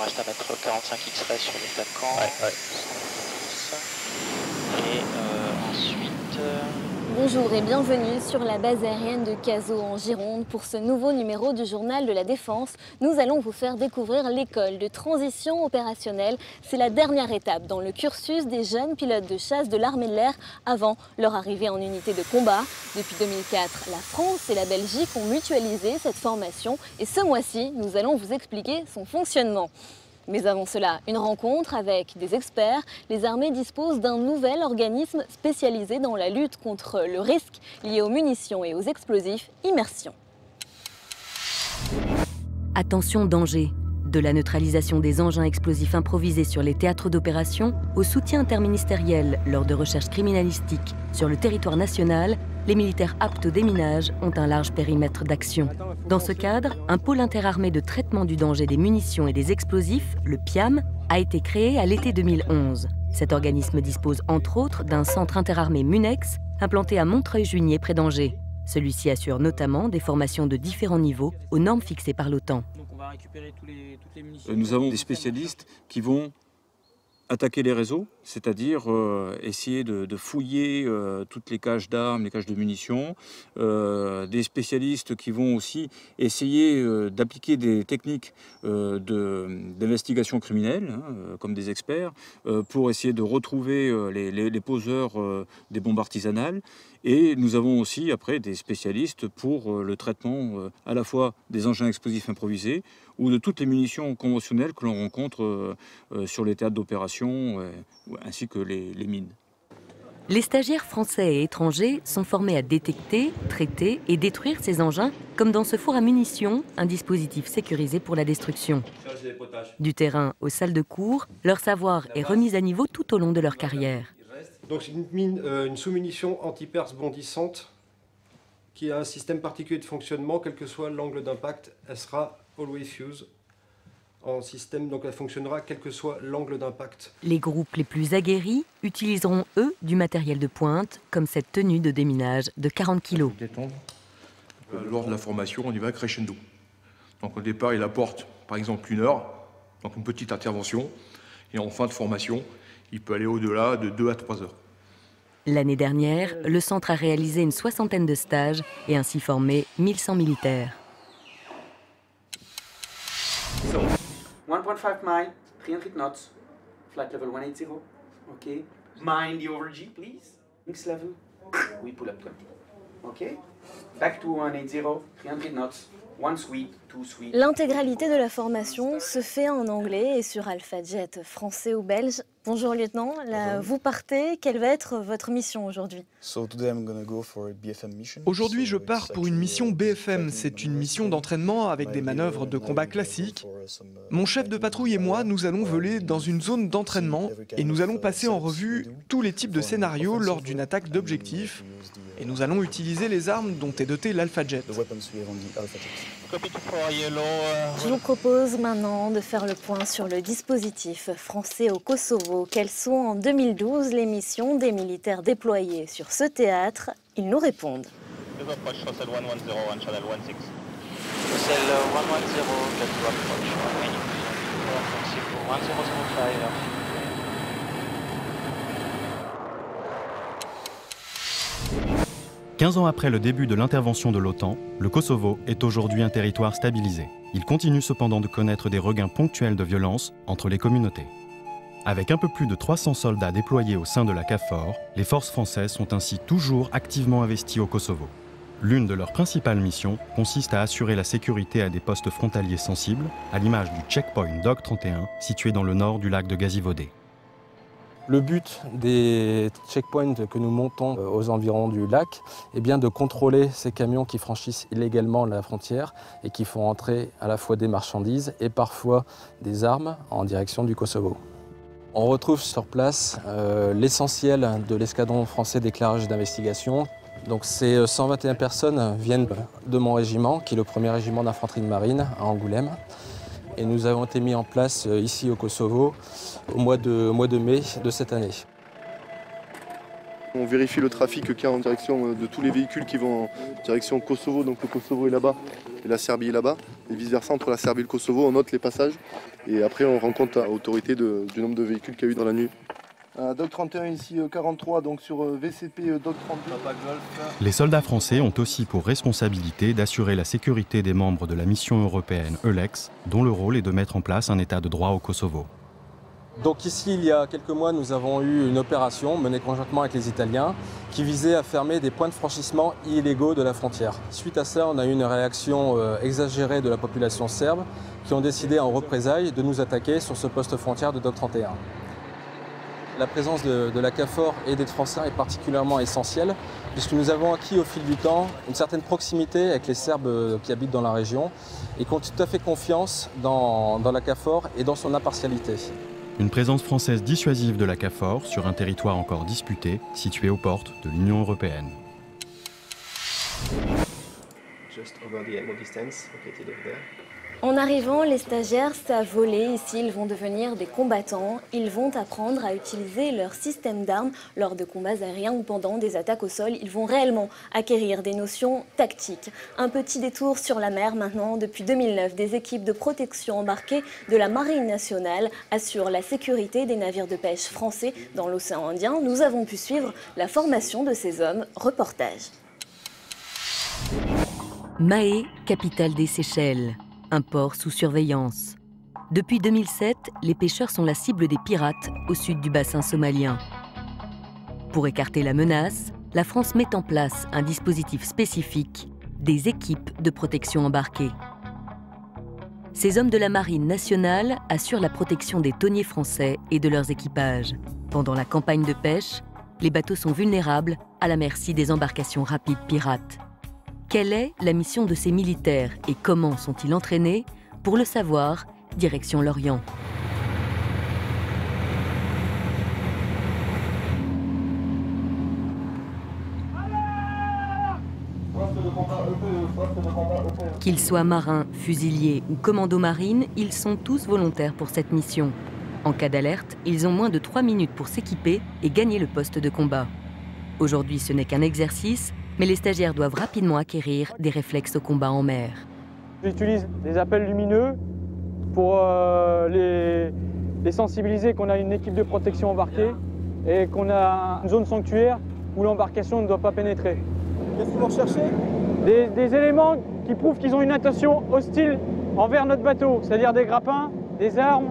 reste à mettre 45 X-ray sur le Tacan. Ouais. Et ensuite... Bonjour et bienvenue sur la base aérienne de Cazaux en Gironde. Pour ce nouveau numéro du Journal de la Défense, nous allons vous faire découvrir l'école de transition opérationnelle. C'est la dernière étape dans le cursus des jeunes pilotes de chasse de l'armée de l'air avant leur arrivée en unité de combat. Depuis 2004, la France et la Belgique ont mutualisé cette formation et ce mois-ci, nous allons vous expliquer son fonctionnement. Mais avant cela, une rencontre avec des experts. Les armées disposent d'un nouvel organisme spécialisé dans la lutte contre le risque lié aux munitions et aux explosifs, Immersion. Attention danger. De la neutralisation des engins explosifs improvisés sur les théâtres d'opération au soutien interministériel lors de recherches criminalistiques sur le territoire national, les militaires aptes au déminage ont un large périmètre d'action. Dans ce cadre, un pôle interarmé de traitement du danger des munitions et des explosifs, le PIAM, a été créé à l'été 2011. Cet organisme dispose entre autres d'un centre interarmé Munex implanté à Montreuil-Juigné près d'Angers. Celui-ci assure notamment des formations de différents niveaux aux normes fixées par l'OTAN. Nous avons des spécialistes qui vont attaquer les réseaux, c'est-à-dire essayer de fouiller toutes les caches d'armes, les caches de munitions. Des spécialistes qui vont aussi essayer d'appliquer des techniques d'investigation criminelle, comme des experts, pour essayer de retrouver les poseurs des bombes artisanales. Et nous avons aussi après des spécialistes pour le traitement à la fois des engins explosifs improvisés ou de toutes les munitions conventionnelles que l'on rencontre sur les théâtres d'opération ainsi que les mines. Les stagiaires français et étrangers sont formés à détecter, traiter et détruire ces engins, comme dans ce four à munitions, un dispositif sécurisé pour la destruction. Du terrain aux salles de cours, leur savoir est remis à niveau tout au long de leur carrière. Donc c'est une sous-munition anti-perce bondissante qui a un système particulier de fonctionnement, quel que soit l'angle d'impact, elle sera always fuse en système, donc elle fonctionnera quel que soit l'angle d'impact. Les groupes les plus aguerris utiliseront, eux, du matériel de pointe, comme cette tenue de déminage de 40 kg. Lors de la formation, on y va crescendo. Donc au départ, il apporte par exemple 1 heure, donc une petite intervention, et en fin de formation, il peut aller au-delà de 2 à 3 heures. L'année dernière, le centre a réalisé une 60aine de stages et ainsi formé 1100 militaires. 1.5 miles, 300 knots, flight level 180, okay. Mind the overg, please. Next level, we pull up 20, okay. Back to 180, 300 knots, 1 sweep, 2 sweep. L'intégralité de la formation se fait en anglais et sur Alpha Jet français ou belge. Bonjour lieutenant, là, vous partez, quelle va être votre mission aujourd'hui? Aujourd'hui, je pars pour une mission BFM. C'est une mission d'entraînement avec des manœuvres de combat classiques. Mon chef de patrouille et moi, nous allons voler dans une zone d'entraînement et nous allons passer en revue tous les types de scénarios lors d'une attaque d'objectifs. Et nous allons utiliser les armes dont est doté l'Alpha Jet. Je vous propose maintenant de faire le point sur le dispositif français au Kosovo. Quelles sont en 2012 les missions des militaires déployés sur ce théâtre? Ils nous répondent. Channel 110, get to approach. 1005. 15 ans après le début de l'intervention de l'OTAN, le Kosovo est aujourd'hui un territoire stabilisé. Il continue cependant de connaître des regains ponctuels de violence entre les communautés. Avec un peu plus de 300 soldats déployés au sein de la KFOR, les forces françaises sont ainsi toujours activement investies au Kosovo. L'une de leurs principales missions consiste à assurer la sécurité à des postes frontaliers sensibles, à l'image du checkpoint Dog 31, situé dans le nord du lac de Gazivodé. Le but des checkpoints que nous montons aux environs du lac est bien de contrôler ces camions qui franchissent illégalement la frontière et qui font entrer à la fois des marchandises et parfois des armes en direction du Kosovo. On retrouve sur place l'essentiel de l'escadron français d'éclairage et d'investigation. Donc ces 121 personnes viennent de mon régiment, qui est le 1er régiment d'infanterie de marine à Angoulême. Et nous avons été mis en place ici au Kosovo au mois de mai de cette année. On vérifie le trafic qu'il y a en direction de tous les véhicules qui vont en direction Kosovo, donc le Kosovo est là-bas et la Serbie est là-bas, et vice-versa entre la Serbie et le Kosovo, on note les passages et après on rend compte à autorité du nombre de véhicules qu'il y a eu dans la nuit. Doc 31 ici 43, donc sur VCP Doc 32. Les soldats français ont aussi pour responsabilité d'assurer la sécurité des membres de la mission européenne EULEX, dont le rôle est de mettre en place un état de droit au Kosovo. Donc ici, il y a quelques mois, nous avons eu une opération menée conjointement avec les Italiens qui visait à fermer des points de franchissement illégaux de la frontière. Suite à ça, on a eu une réaction exagérée de la population serbe qui ont décidé en représailles de nous attaquer sur ce poste frontière de Doc 31. La présence de la KFOR et des Français est particulièrement essentielle puisque nous avons acquis au fil du temps une certaine proximité avec les Serbes qui habitent dans la région et qui ont tout à fait confiance dans la KFOR et dans son impartialité. Une présence française dissuasive de la KFOR sur un territoire encore disputé, situé aux portes de l'Union européenne. En arrivant, les stagiaires savent voler. Ici, ils vont devenir des combattants. Ils vont apprendre à utiliser leur système d'armes lors de combats aériens ou pendant des attaques au sol. Ils vont réellement acquérir des notions tactiques. Un petit détour sur la mer maintenant. Depuis 2009, des équipes de protection embarquées de la Marine nationale assurent la sécurité des navires de pêche français dans l'océan Indien. Nous avons pu suivre la formation de ces hommes. Reportage. Mahé, capitale des Seychelles. Un port sous surveillance. Depuis 2007, les pêcheurs sont la cible des pirates au sud du bassin somalien. Pour écarter la menace, la France met en place un dispositif spécifique, des équipes de protection embarquées. Ces hommes de la Marine nationale assurent la protection des thoniers français et de leurs équipages. Pendant la campagne de pêche, les bateaux sont vulnérables à la merci des embarcations rapides pirates. Quelle est la mission de ces militaires et comment sont-ils entraînés? Pour le savoir, direction l'Orient. Qu'ils soient marins, fusiliers ou commandos marines, ils sont tous volontaires pour cette mission. En cas d'alerte, ils ont moins de 3 minutes pour s'équiper et gagner le poste de combat. Aujourd'hui, ce n'est qu'un exercice, mais les stagiaires doivent rapidement acquérir des réflexes au combat en mer. J'utilise des appels lumineux pour les sensibiliser qu'on a une équipe de protection embarquée et qu'on a une zone sanctuaire où l'embarcation ne doit pas pénétrer. Qu'est-ce que vous recherchez? Des éléments qui prouvent qu'ils ont une intention hostile envers notre bateau, c'est-à-dire des grappins, des armes,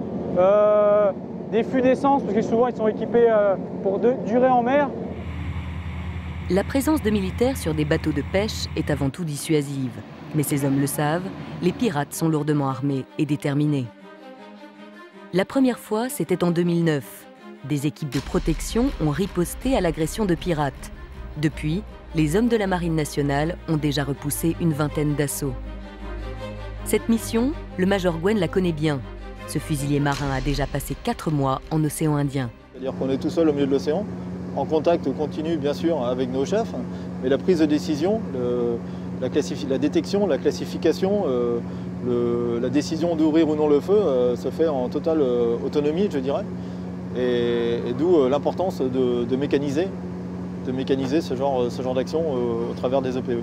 des fûts d'essence, parce que souvent ils sont équipés pour durer en mer. La présence de militaires sur des bateaux de pêche est avant tout dissuasive. Mais ces hommes le savent, les pirates sont lourdement armés et déterminés. La première fois, c'était en 2009. Des équipes de protection ont riposté à l'agression de pirates. Depuis, les hommes de la Marine nationale ont déjà repoussé une vingtaine d'assauts. Cette mission, le Major Gwen la connaît bien. Ce fusilier marin a déjà passé 4 mois en océan Indien. C'est-à-dire qu'on est tout seul au milieu de l'océan, en contact continu bien sûr avec nos chefs, mais la prise de décision, la détection, la classification, la décision d'ouvrir ou non le feu se fait en totale autonomie, je dirais, et d'où l'importance de mécaniser ce genre d'action au travers des EPE.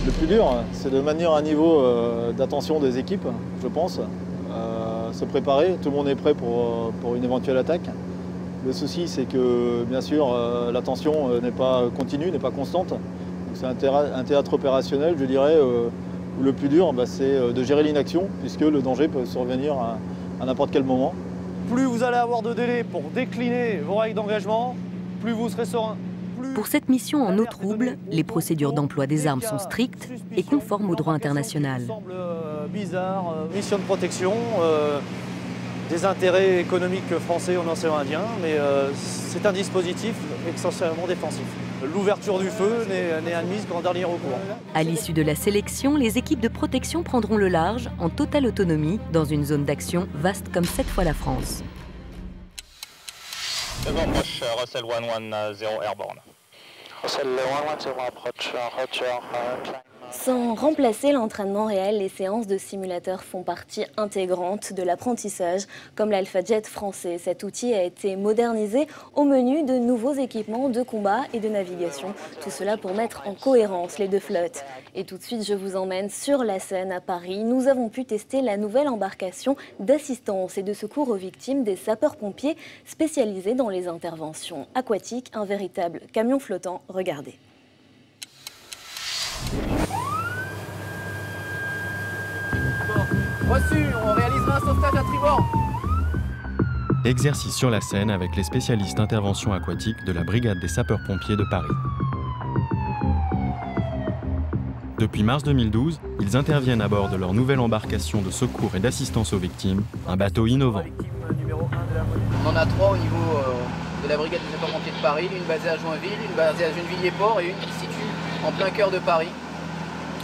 Le plus dur, c'est de maintenir un niveau d'attention des équipes, je pense. Se préparer, tout le monde est prêt pour une éventuelle attaque. Le souci, c'est que, bien sûr, l'attention n'est pas continue, n'est pas constante. C'est un théâtre opérationnel, je dirais, où le plus dur, c'est de gérer l'inaction, puisque le danger peut survenir à n'importe quel moment. Plus vous allez avoir de délai pour décliner vos règles d'engagement, plus vous serez serein. Pour cette mission en eau trouble, les procédures d'emploi des armes sont strictes et conformes au droit international. Ça semble bizarre, mission de protection, des intérêts économiques français en océan Indien, mais c'est un dispositif essentiellement défensif. L'ouverture du feu n'est admise qu'en dernier recours. À l'issue de la sélection, les équipes de protection prendront le large en totale autonomie dans une zone d'action vaste comme 7 fois la France. approche Russell 110 airborne. Russell 110 approche Roger. Sans remplacer l'entraînement réel, les séances de simulateurs font partie intégrante de l'apprentissage. Comme l'Alpha Jet français, cet outil a été modernisé au menu de nouveaux équipements de combat et de navigation. Tout cela pour mettre en cohérence les deux flottes. Et tout de suite, je vous emmène sur la Seine à Paris. Nous avons pu tester la nouvelle embarcation d'assistance et de secours aux victimes des sapeurs-pompiers spécialisés dans les interventions aquatiques. Un véritable camion flottant, regardez. Reçu, on réalisera un sauvetage à tribord. Exercice sur la Seine avec les spécialistes intervention aquatique de la Brigade des sapeurs-pompiers de Paris. Depuis mars 2012, ils interviennent à bord de leur nouvelle embarcation de secours et d'assistance aux victimes, un bateau innovant. On en a 3 au niveau de la Brigade des sapeurs-pompiers de Paris, une basée à Joinville, une basée à Gennevilliers-Port et une qui se situe en plein cœur de Paris.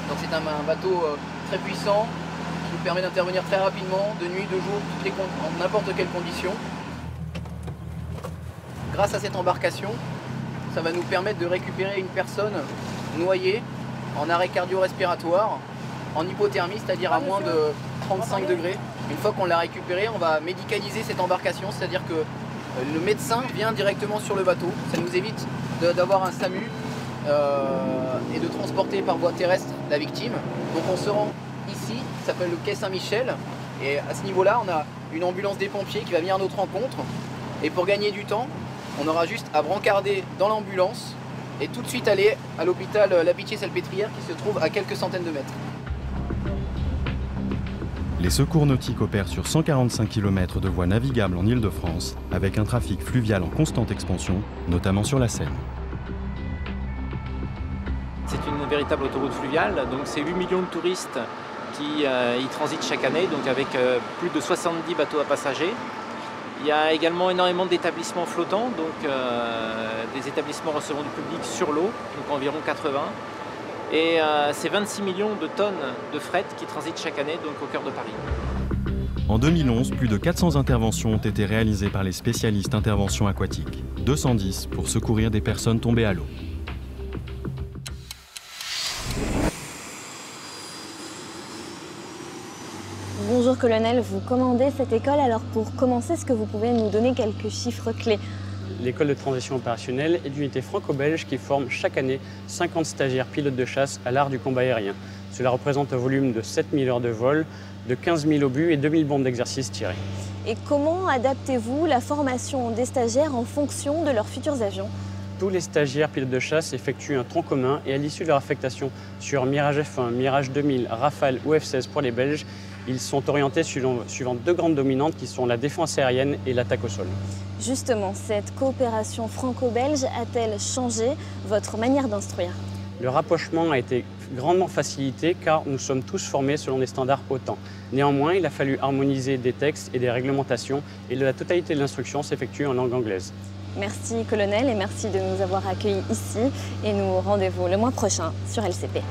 Donc c'est un bateau très puissant, qui nous permet d'intervenir très rapidement, de nuit, de jour, en n'importe quelle condition. Grâce à cette embarcation, ça va nous permettre de récupérer une personne noyée en arrêt cardio-respiratoire, en hypothermie, c'est-à-dire à moins de 35 degrés. Une fois qu'on l'a récupérée, on va médicaliser cette embarcation, c'est-à-dire que le médecin vient directement sur le bateau. Ça nous évite d'avoir un SAMU et de transporter par voie terrestre la victime. Donc on se rend ici, ça s'appelle le quai Saint-Michel, et à ce niveau-là, on a une ambulance des pompiers qui va venir à notre rencontre. Et pour gagner du temps, on aura juste à brancarder dans l'ambulance et tout de suite aller à l'hôpital La Pitié-Salpêtrière qui se trouve à quelques centaines de mètres. Les secours nautiques opèrent sur 145 km de voies navigables en Île-de-France, avec un trafic fluvial en constante expansion, notamment sur la Seine. C'est une véritable autoroute fluviale, donc c'est 8 millions de touristes qui y transitent chaque année, donc avec plus de 70 bateaux à passagers. Il y a également énormément d'établissements flottants, donc des établissements recevant du public sur l'eau, donc environ 80. Et c'est 26 millions de tonnes de fret qui transitent chaque année, donc au cœur de Paris. En 2011, plus de 400 interventions ont été réalisées par les spécialistes intervention aquatique, 210 pour secourir des personnes tombées à l'eau. Bonjour colonel, vous commandez cette école, alors pour commencer, est-ce que vous pouvez nous donner quelques chiffres clés? L'école de transition opérationnelle est une unité franco-belge qui forme chaque année 50 stagiaires pilotes de chasse à l'art du combat aérien. Cela représente un volume de 7000 heures de vol, de 15 000 obus et 2000 bombes d'exercice tirées. Et comment adaptez-vous la formation des stagiaires en fonction de leurs futurs avions? Tous les stagiaires pilotes de chasse effectuent un tronc commun et à l'issue de leur affectation sur Mirage F1, Mirage 2000, Rafale ou F-16 pour les Belges, ils sont orientés suivant deux grandes dominantes qui sont la défense aérienne et l'attaque au sol. Justement, cette coopération franco-belge a-t-elle changé votre manière d'instruire? Le rapprochement a été grandement facilité car nous sommes tous formés selon des standards OTAN. Néanmoins, il a fallu harmoniser des textes et des réglementations et la totalité de l'instruction s'effectue en langue anglaise. Merci colonel et merci de nous avoir accueillis ici et nous rendez-vous le mois prochain sur LCP.